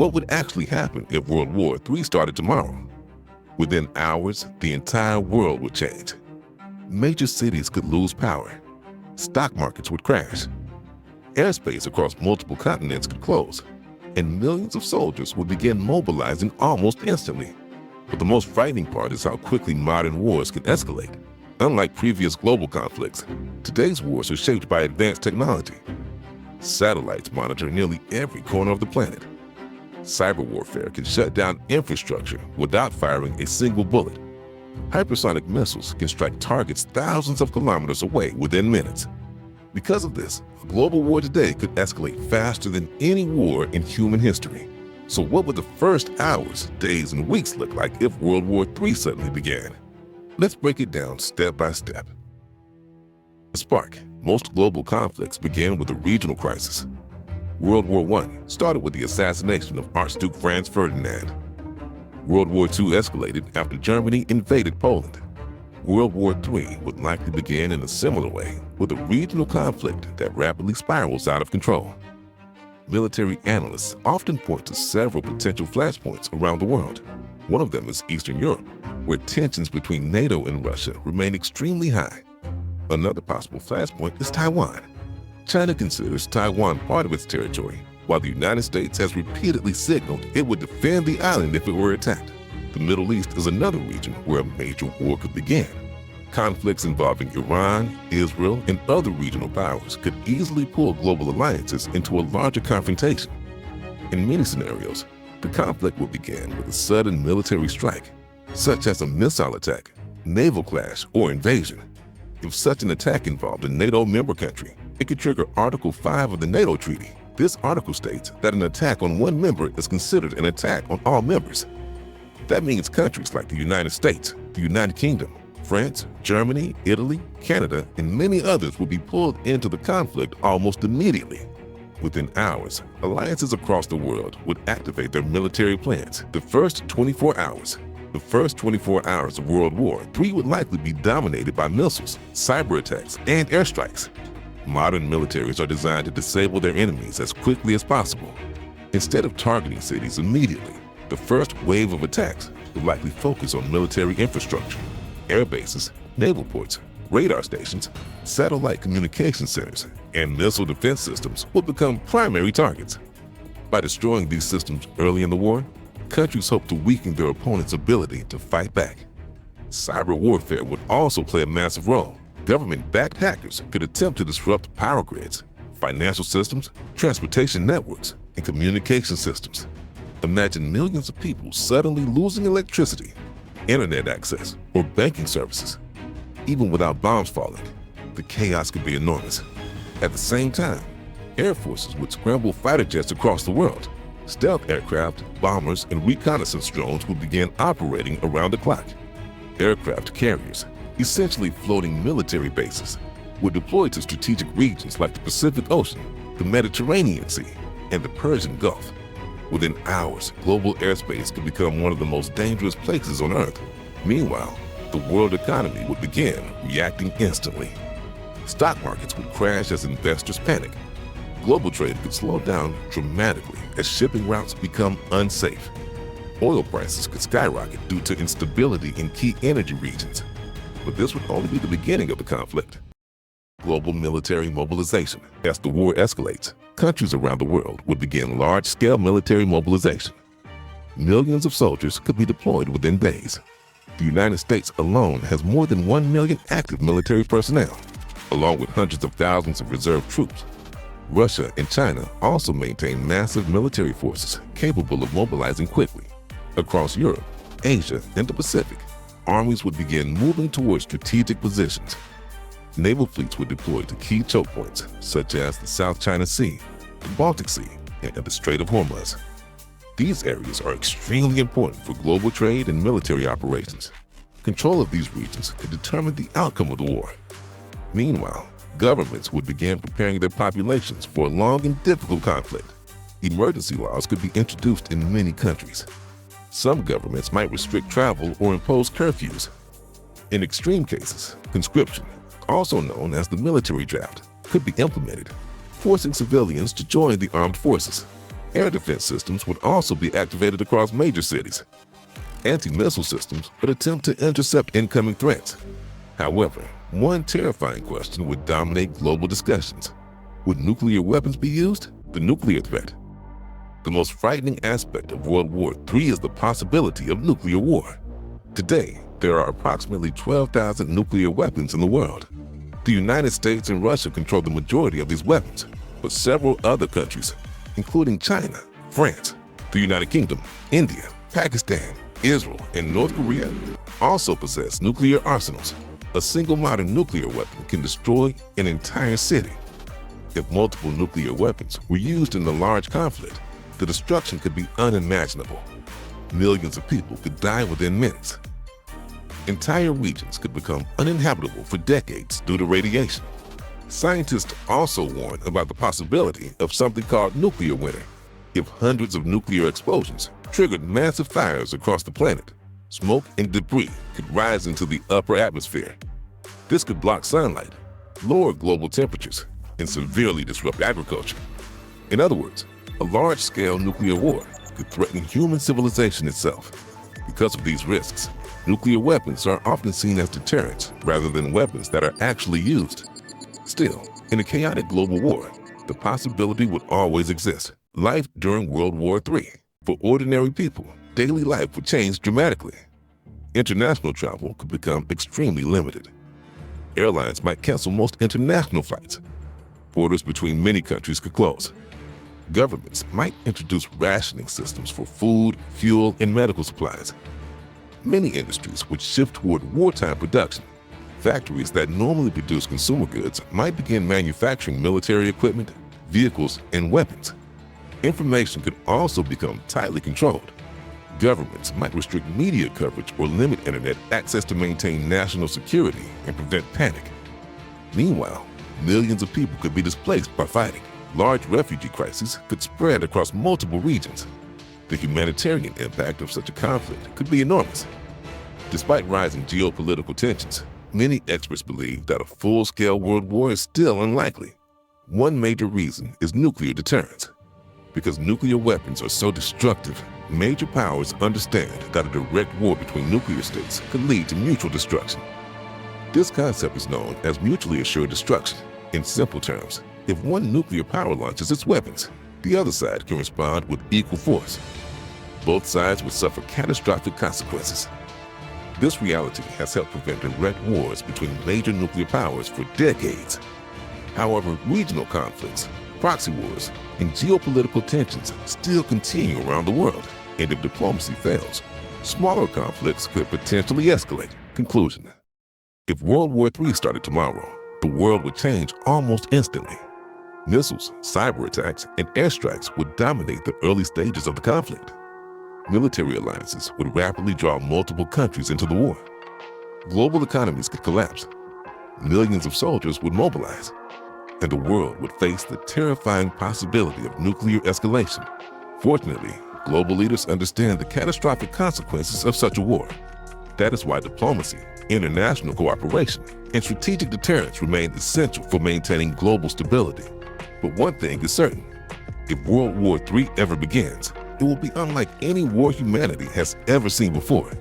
What would actually happen if World War III started tomorrow? Within hours, the entire world would change. Major cities could lose power. Stock markets would crash. Airspace across multiple continents could close, and millions of soldiers would begin mobilizing almost instantly. But the most frightening part is how quickly modern wars can escalate. Unlike previous global conflicts, today's wars are shaped by advanced technology. Satellites monitor nearly every corner of the planet. Cyber warfare can shut down infrastructure without firing a single bullet. Hypersonic missiles can strike targets thousands of kilometers away within minutes. Because of this, a global war today could escalate faster than any war in human history. So what would the first hours, days, and weeks look like if World War III suddenly began? Let's break it down step by step. The spark. Most global conflicts began with a regional crisis. World War I started with the assassination of Archduke Franz Ferdinand. World War II escalated after Germany invaded Poland. World War III would likely begin in a similar way, with a regional conflict that rapidly spirals out of control. Military analysts often point to several potential flashpoints around the world. One of them is Eastern Europe, where tensions between NATO and Russia remain extremely high. Another possible flashpoint is Taiwan. China considers Taiwan part of its territory, while the United States has repeatedly signaled it would defend the island if it were attacked. The Middle East is another region where a major war could begin. Conflicts involving Iran, Israel, and other regional powers could easily pull global alliances into a larger confrontation. In many scenarios, the conflict will begin with a sudden military strike, such as a missile attack, naval clash, or invasion. If such an attack involved a NATO member country, it could trigger Article 5 of the NATO Treaty. This article states that an attack on one member is considered an attack on all members. That means countries like the United States, the United Kingdom, France, Germany, Italy, Canada, and many others will be pulled into the conflict almost immediately. Within hours, alliances across the world would activate their military plans. The first 24 hours of World War III would likely be dominated by missiles, cyber attacks, and airstrikes. Modern militaries are designed to disable their enemies as quickly as possible. Instead of targeting cities immediately, the first wave of attacks will likely focus on military infrastructure. Air bases, naval ports, radar stations, satellite communication centers, and missile defense systems will become primary targets. By destroying these systems early in the war, countries hope to weaken their opponent's ability to fight back. Cyber warfare would also play a massive role. Government-backed hackers could attempt to disrupt power grids, financial systems, transportation networks, and communication systems. Imagine millions of people suddenly losing electricity, internet access, or banking services. Even without bombs falling, the chaos could be enormous. At the same time, air forces would scramble fighter jets across the world. Stealth aircraft, bombers, and reconnaissance drones would begin operating around the clock. Aircraft carriers, essentially floating military bases, were deployed to strategic regions like the Pacific Ocean, the Mediterranean Sea, and the Persian Gulf. Within hours, global airspace could become one of the most dangerous places on Earth. Meanwhile, the world economy would begin reacting instantly. Stock markets would crash as investors panic. Global trade could slow down dramatically as shipping routes become unsafe. Oil prices could skyrocket due to instability in key energy regions. But this would only be the beginning of the conflict. Global military mobilization. As the war escalates, countries around the world would begin large-scale military mobilization. Millions of soldiers could be deployed within days. The United States alone has more than 1 million active military personnel, along with hundreds of thousands of reserve troops. Russia and China also maintain massive military forces capable of mobilizing quickly. Across Europe, Asia, and the Pacific, armies would begin moving towards strategic positions. Naval fleets would deploy to key choke points, such as the South China Sea, the Baltic Sea, and the Strait of Hormuz. These areas are extremely important for global trade and military operations. Control of these regions could determine the outcome of the war. Meanwhile, governments would begin preparing their populations for a long and difficult conflict. Emergency laws could be introduced in many countries. Some governments might restrict travel or impose curfews. In extreme cases, conscription, also known as the military draft, could be implemented, forcing civilians to join the armed forces. Air defense systems would also be activated across major cities. Anti-missile systems would attempt to intercept incoming threats. However, one terrifying question would dominate global discussions. Would nuclear weapons be used? The nuclear threat. The most frightening aspect of World War III is the possibility of nuclear war. Today, there are approximately 12,000 nuclear weapons in the world. The United States and Russia control the majority of these weapons, but several other countries, including China, France, the United Kingdom, India, Pakistan, Israel, and North Korea, also possess nuclear arsenals. A single modern nuclear weapon can destroy an entire city. If multiple nuclear weapons were used in a large conflict, the destruction could be unimaginable. Millions of people could die within minutes. Entire regions could become uninhabitable for decades due to radiation. Scientists also warn about the possibility of something called nuclear winter. If hundreds of nuclear explosions triggered massive fires across the planet, smoke and debris could rise into the upper atmosphere. This could block sunlight, lower global temperatures, and severely disrupt agriculture. In other words, a large-scale nuclear war could threaten human civilization itself. Because of these risks, nuclear weapons are often seen as deterrents rather than weapons that are actually used. Still, in a chaotic global war, the possibility would always exist. Life during World War III. For ordinary people, daily life would change dramatically. International travel could become extremely limited. Airlines might cancel most international flights. Borders between many countries could close. Governments might introduce rationing systems for food, fuel, and medical supplies. Many industries would shift toward wartime production. Factories that normally produce consumer goods might begin manufacturing military equipment, vehicles, and weapons. Information could also become tightly controlled. Governments might restrict media coverage or limit internet access to maintain national security and prevent panic. Meanwhile, millions of people could be displaced by fighting. Large refugee crises could spread across multiple regions. The humanitarian impact of such a conflict could be enormous. Despite rising geopolitical tensions, many experts believe that a full-scale world war is still unlikely. One major reason is nuclear deterrence. Because nuclear weapons are so destructive, major powers understand that a direct war between nuclear states could lead to mutual destruction. This concept is known as mutually assured destruction. In simple terms, if one nuclear power launches its weapons, the other side can respond with equal force. Both sides would suffer catastrophic consequences. This reality has helped prevent direct wars between major nuclear powers for decades. However, regional conflicts, proxy wars, and geopolitical tensions still continue around the world, and if diplomacy fails, smaller conflicts could potentially escalate. Conclusion: if World War III started tomorrow, the world would change almost instantly. Missiles, cyber attacks, and airstrikes would dominate the early stages of the conflict. Military alliances would rapidly draw multiple countries into the war. Global economies could collapse. Millions of soldiers would mobilize, and the world would face the terrifying possibility of nuclear escalation. Fortunately, global leaders understand the catastrophic consequences of such a war. That is why diplomacy, international cooperation, and strategic deterrence remain essential for maintaining global stability. But one thing is certain: if World War III ever begins, it will be unlike any war humanity has ever seen before.